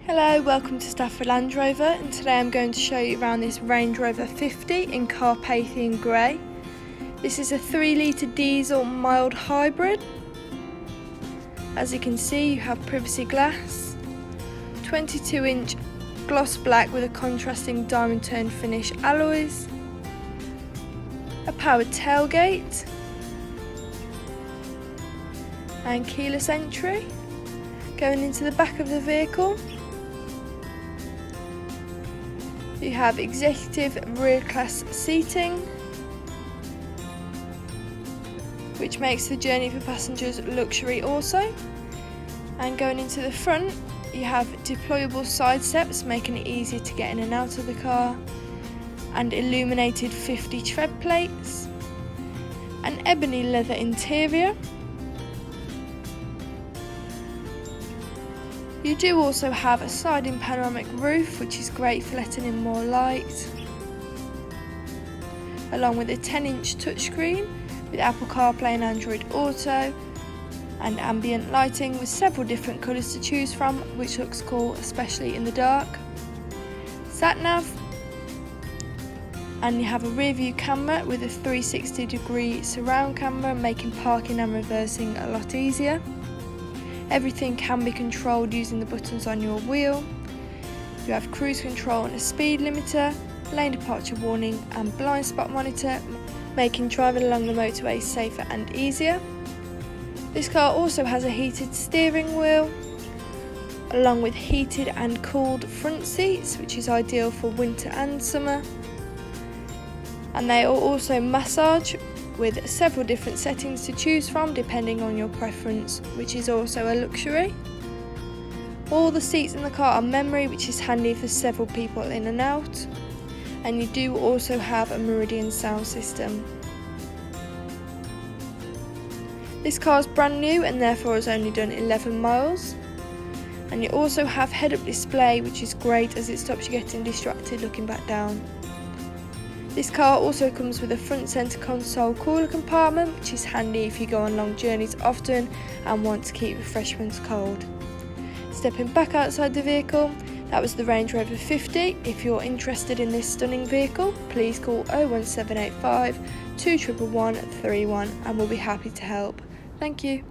Hello, welcome to Stafford Land Rover, and today I'm going to show you around this Range Rover FIfty in Carpathian Grey. This is a 3 litre diesel mild hybrid. As you can see, you have privacy glass, 22-inch gloss black with a contrasting diamond tone finish alloys, a powered tailgate and keyless entry. Going into the back of the vehicle, you have executive rear class seating, which makes the journey for passengers luxury also. And going into the front, you have deployable side steps, making it easier to get in and out of the car, and illuminated 50 tread plates, an ebony leather interior. You do also have a sliding panoramic roof, which is great for letting in more light, along with a 10-inch touchscreen with Apple CarPlay and Android Auto, and ambient lighting with several different colours to choose from, which looks cool especially in the dark. Sat nav, and you have a rear view camera with a 360-degree surround camera, making parking and reversing a lot easier. Everything can be controlled using the buttons on your wheel. You have cruise control and a speed limiter, lane departure warning and blind spot monitor, making driving along the motorway safer and easier. This car also has a heated steering wheel, along with heated and cooled front seats, which is ideal for winter and summer. And they are also massage, with several different settings to choose from depending on your preference, which is also a luxury. All the seats in the car are memory, which is handy for several people in and out. And you do also have a Meridian sound system. This car is brand new and therefore has only done 11 miles. And you also have head-up display, which is great as it stops you getting distracted looking back down. This car also comes with a front centre console cooler compartment, which is handy if you go on long journeys often and want to keep refreshments cold. Stepping back outside the vehicle, that was the Range Rover FIfty. If you're interested in this stunning vehicle, please call 01785 2111 31 and we'll be happy to help. Thank you.